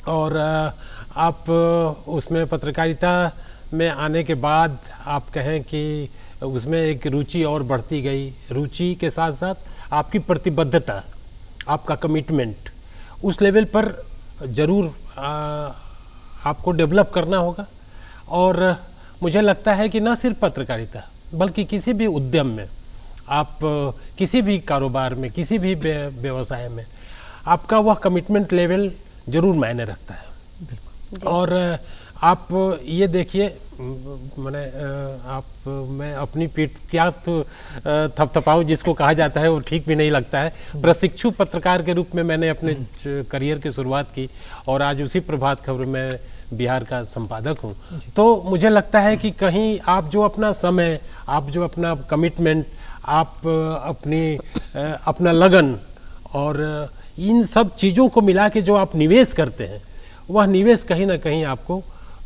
और आप उसमें पत्रकारिता में आने के बाद आप कहें कि उसमें एक रुचि और बढ़ती गई। रुचि के साथ साथ आपकी प्रतिबद्धता, आपका कमिटमेंट उस लेवल पर ज़रूर आपको डेवलप करना होगा। और मुझे लगता है कि न सिर्फ पत्रकारिता बल्कि किसी भी उद्यम में, आप किसी भी कारोबार में, किसी भी व्यवसाय में आपका वह कमिटमेंट लेवल ज़रूर मायने रखता है। और आप ये देखिए, मैं अपनी पीठ क्या तो थपथपाऊँ जिसको कहा जाता है वो ठीक भी नहीं लगता है। प्रशिक्षु पत्रकार के रूप में मैंने अपने करियर की शुरुआत की और आज उसी प्रभात खबर में बिहार का संपादक हूँ। तो मुझे लगता है कि कहीं आप जो अपना समय, आप जो अपना कमिटमेंट, आप अपना लगन और इन सब चीज़ों को मिला के जो आप निवेश करते हैं, वह निवेश कहीं ना कहीं आपको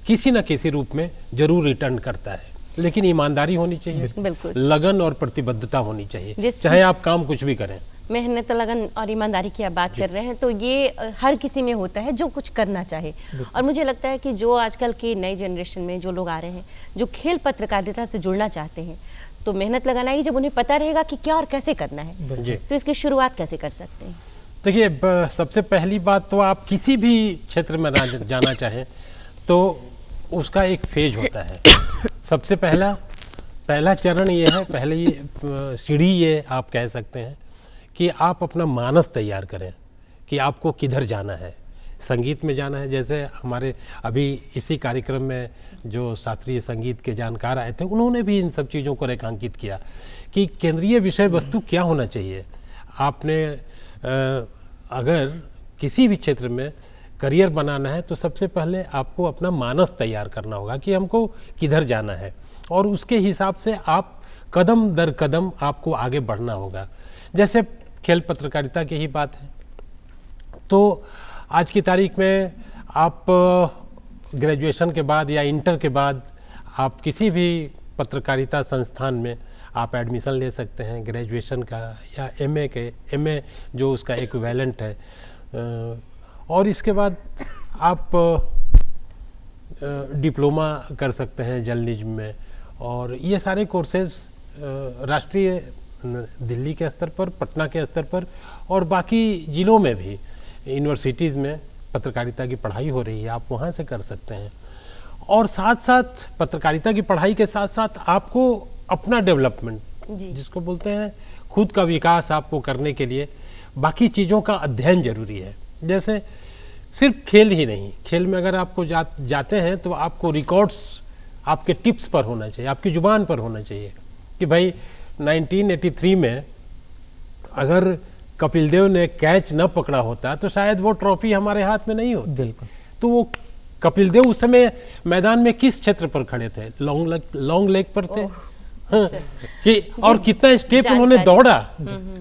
किसी न किसी रूप में जरूर रिटर्न करता है। लेकिन ईमानदारी होनी चाहिए, लगन और प्रतिबद्धता होनी चाहिए, चाहे आप काम कुछ भी करें। मेहनत, लगन और ईमानदारी की आप बात कर रहे हैं, तो ये हर किसी में होता है जो कुछ करना चाहे। और मुझे लगता है कि जो आजकल की नई जनरेशन में जो लोग आ रहे हैं, जो खेल पत्रकारिता से जुड़ना चाहते हैं, तो मेहनत लगाना ही, जब उन्हें पता रहेगा कि क्या और कैसे करना है, तो इसकी शुरुआत कैसे कर सकते हैं? देखिए, सबसे पहली बात तो आप किसी भी क्षेत्र में जाना चाहें तो उसका एक फेज होता है। सबसे पहला चरण ये है, पहली सीढ़ी ये आप कह सकते हैं कि आप अपना मानस तैयार करें कि आपको किधर जाना है। संगीत में जाना है, जैसे हमारे अभी इसी कार्यक्रम में जो शास्त्रीय संगीत के जानकार आए थे, उन्होंने भी इन सब चीज़ों को रेखांकित किया कि केंद्रीय विषय वस्तु क्या होना चाहिए। आपने अगर किसी भी क्षेत्र में करियर बनाना है तो सबसे पहले आपको अपना मानस तैयार करना होगा कि हमको किधर जाना है, और उसके हिसाब से आप कदम दर कदम आपको आगे बढ़ना होगा। जैसे खेल पत्रकारिता की ही बात है, तो आज की तारीख में आप ग्रेजुएशन के बाद या इंटर के बाद आप किसी भी पत्रकारिता संस्थान में आप एडमिशन ले सकते हैं, ग्रेजुएशन का या एमए जो उसका इक्विवेलेंट है। और इसके बाद आप डिप्लोमा कर सकते हैं जर्नलिज्म में। और ये सारे कोर्सेज राष्ट्रीय, दिल्ली के स्तर पर, पटना के स्तर पर और बाकी ज़िलों में भी यूनिवर्सिटीज़ में पत्रकारिता की पढ़ाई हो रही है, आप वहाँ से कर सकते हैं। और साथ साथ पत्रकारिता की पढ़ाई के साथ साथ आपको अपना डेवलपमेंट, जिसको बोलते हैं खुद का विकास, आपको करने के लिए बाकी चीज़ों का अध्ययन जरूरी है। जैसे सिर्फ खेल ही नहीं, खेल में अगर आपको जाते हैं तो आपको रिकॉर्ड्स आपके टिप्स पर होना चाहिए, आपकी ज़ुबान पर होना चाहिए कि भाई 1983 में अगर कपिल देव ने कैच न पकड़ा होता तो शायद वो ट्रॉफी हमारे हाथ में नहीं होती। बिल्कुल। तो वो कपिल देव उस समय मैदान में किस क्षेत्र पर खड़े थे? लॉन्ग लेग पर थे। हाँ, कि और कितना स्टेप उन्होंने दौड़ा,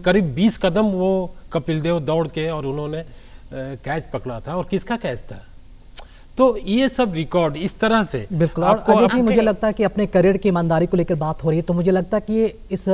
करीब 20 कदम वो कपिल देव दौड़ के और उन्होंने कैच पकड़ा था। और किसका कैच था? तो ये सब रिकॉर्ड इस तरह से बिल्कुल। और अजय जी, मुझे लगता है कि अपने करियर की ईमानदारी को लेकर बात हो रही है, तो मुझे लगता है कि ये इस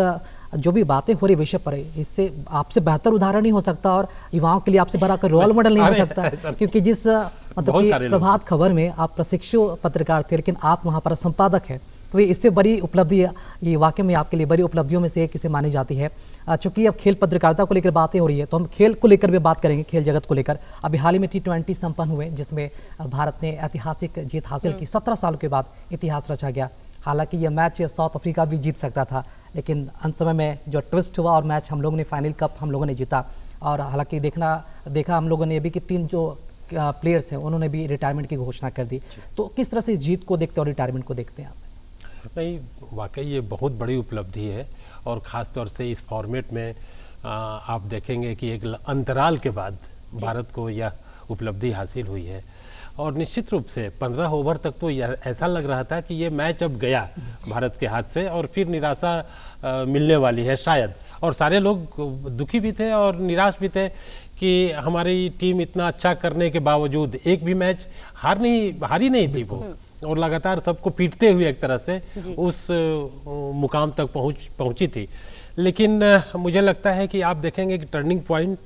जो भी बातें हो रही विषय पर, इससे आपसे बेहतर उदाहरण नहीं हो सकता और युवाओं के लिए आपसे बड़ा कोई रोल मॉडल नहीं हो सकता, क्योंकि जिस मतलब कि प्रभात खबर में आप प्रशिक्षु पत्रकार थे, लेकिन आप वहाँ पर संपादक हैं, तो ये इससे बड़ी उपलब्धि, ये वाकई में आपके लिए बड़ी उपलब्धियों में से एक इसे मानी जाती है। चूंकि अब खेल पत्रकारिता को लेकर बातें हो रही है, तो हम खेल को लेकर भी बात करेंगे, खेल जगत को लेकर। अभी हाल ही में T20 संपन्न हुए, जिसमें भारत ने ऐतिहासिक जीत हासिल की। 17 साल के बाद इतिहास रचा गया। हालांकि यह मैच साउथ अफ्रीका भी जीत सकता था, लेकिन अंत समय में जो ट्विस्ट हुआ और मैच हम लोगों ने, फाइनल कप हम लोगों ने जीता। और हालांकि देखा हम लोगों ने भी कि 3 जो प्लेयर्स हैं उन्होंने भी रिटायरमेंट की घोषणा कर दी। तो किस तरह से इस जीत को देखते हैं और रिटायरमेंट को देखते हैं आप? नहीं, वाकई ये बहुत बड़ी उपलब्धि है और ख़ास तौर से इस फॉर्मेट में आप देखेंगे कि एक अंतराल के बाद भारत को यह उपलब्धि हासिल हुई है। और निश्चित रूप से 15 ओवर तक तो यह ऐसा लग रहा था कि ये मैच अब गया भारत के हाथ से और फिर निराशा मिलने वाली है शायद। और सारे लोग दुखी भी थे और निराश भी थे कि हमारी टीम इतना अच्छा करने के बावजूद एक भी मैच हारी नहीं थी वो, और लगातार सबको पीटते हुए एक तरह से उस मुकाम तक पहुंची थी। लेकिन मुझे लगता है कि आप देखेंगे कि टर्निंग पॉइंट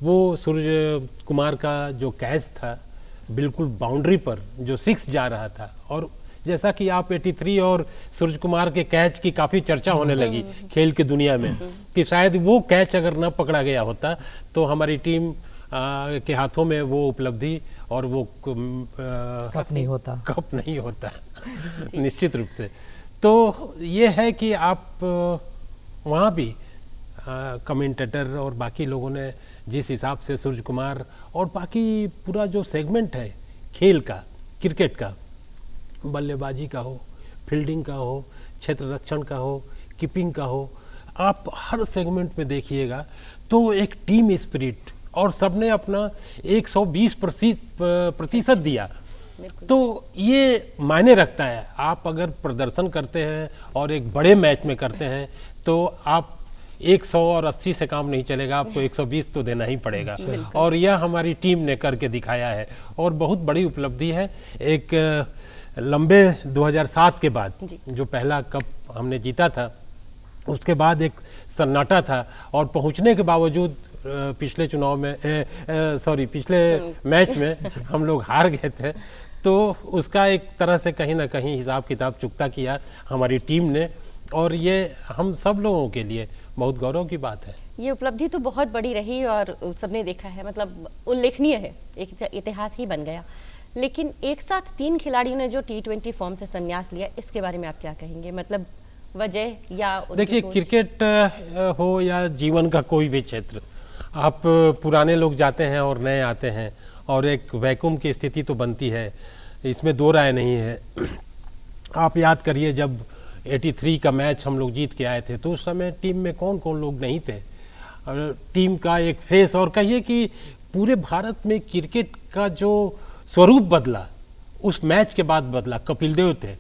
वो सूर्य कुमार का जो कैच था बिल्कुल बाउंड्री पर जो 6 जा रहा था, और जैसा कि आप 83 और सूरज कुमार के कैच की काफ़ी चर्चा होने लगी खेल की दुनिया में कि शायद वो कैच अगर न पकड़ा गया होता तो हमारी टीम के हाथों में वो उपलब्धि और वो कप नहीं होता निश्चित रूप से। तो ये है कि आप वहाँ भी कमेंटेटर और बाकी लोगों ने जिस हिसाब से सूरज कुमार और बाकी पूरा जो सेगमेंट है खेल का, क्रिकेट का, बल्लेबाजी का हो, फील्डिंग का हो, क्षेत्र रक्षण का हो, कीपिंग का हो, आप हर सेगमेंट में देखिएगा तो एक टीम स्पिरिट और सबने अपना 120% दिया। तो ये मायने रखता है। आप अगर प्रदर्शन करते हैं और एक बड़े मैच में करते हैं तो आप 180 से काम नहीं चलेगा, आपको 120 तो देना ही पड़ेगा। और यह हमारी टीम ने करके दिखाया है और बहुत बड़ी उपलब्धि है। एक लंबे 2007 के बाद जो पहला कप हमने जीता था, उसके बाद एक सन्नाटा था और पहुंचने के बावजूद पिछले मैच में हम लोग हार गए थे। तो उसका एक तरह से कहीं ना कहीं हिसाब किताब चुकता किया हमारी टीम ने, और ये हम सब लोगों के लिए बहुत गौरव की बात है। ये उपलब्धि तो बहुत बड़ी रही और सबने देखा है, मतलब उल्लेखनीय है, एक इतिहास ही बन गया। लेकिन एक साथ 3 खिलाड़ियों ने जो T20 फॉर्म से संन्यास लिया, इसके बारे में आप क्या कहेंगे? मतलब वजह या देखिए, क्रिकेट हो या जीवन का कोई भी क्षेत्र, आप पुराने लोग जाते हैं और नए आते हैं और एक वैक्यूम की स्थिति तो बनती है, इसमें दो राय नहीं है। आप याद करिए जब 83 का मैच हम लोग जीत के आए थे तो उस समय टीम में कौन कौन लोग नहीं थे, और टीम का एक फेस, और कहिए कि पूरे भारत में क्रिकेट का जो स्वरूप बदला उस मैच के बाद बदला। कपिल देव थे,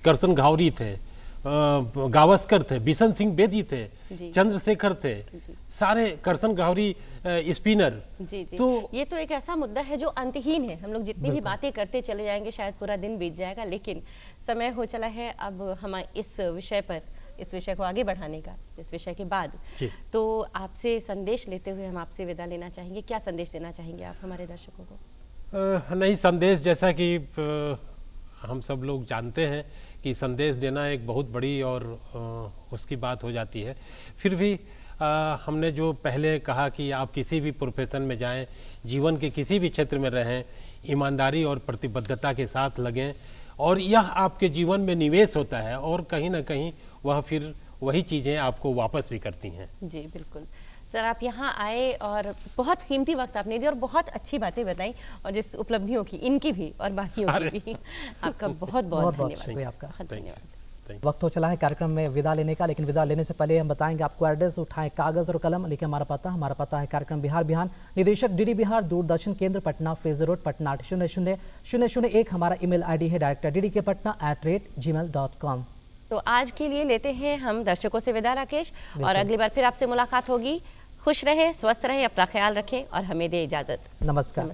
करसन घावरी थे, गावस्कर थे, बिशन सिंह बेदी थे, चंद्रशेखर थे, सारे करसन घावरी स्पिनर। तो ये तो एक ऐसा मुद्दा है जो अंतहीन है। हम लोग जितनी भी बातें करते चले जाएंगे शायद पूरा दिन बीत जाएगा, लेकिन समय हो चला है अब हम इस विषय को आगे बढ़ाने का, इस विषय के बाद। तो आपसे संदेश लेते हुए हम आपसे विदा लेना चाहेंगे। क्या संदेश देना चाहेंगे आप हमारे दर्शकों को? नहीं, संदेश जैसा कि हम सब लोग जानते हैं कि संदेश देना एक बहुत बड़ी और उसकी बात हो जाती है। फिर भी हमने जो पहले कहा कि आप किसी भी प्रोफेशन में जाएं, जीवन के किसी भी क्षेत्र में रहें, ईमानदारी और प्रतिबद्धता के साथ लगें, और यह आपके जीवन में निवेश होता है और कहीं ना कहीं वह फिर वही चीज़ें आपको वापस भी करती हैं। जी बिल्कुल सर, आप यहाँ आए और बहुत कीमती वक्त आपने दिया और बहुत अच्छी बातें बताई, और जिस उपलब्धियों की, इनकी भी और बाकियों की भी, आपका बहुत बहुत धन्यवाद। आपका धन्यवाद। वक्त तो चला है कार्यक्रम में विदा लेने का, लेकिन विदा लेने से पहले हम बताएंगे आपको एड्रेस, उठाएं कागज और कलम, लेकिन हमारा पता है कार्यक्रम बिहार बिहान, निदेशक DD बिहार, दूरदर्शन केंद्र पटना, फेजर रोड पटना 8000001। हमारा ईमेल ID है director@ddkpatna@gmail.com। तो आज के लिए लेते हैं हम दर्शकों से विदा राकेश, और अगली बार फिर आपसे मुलाकात होगी। खुश रहें, स्वस्थ रहें, अपना ख्याल रखें और हमें दे इजाजत। नमस्कार।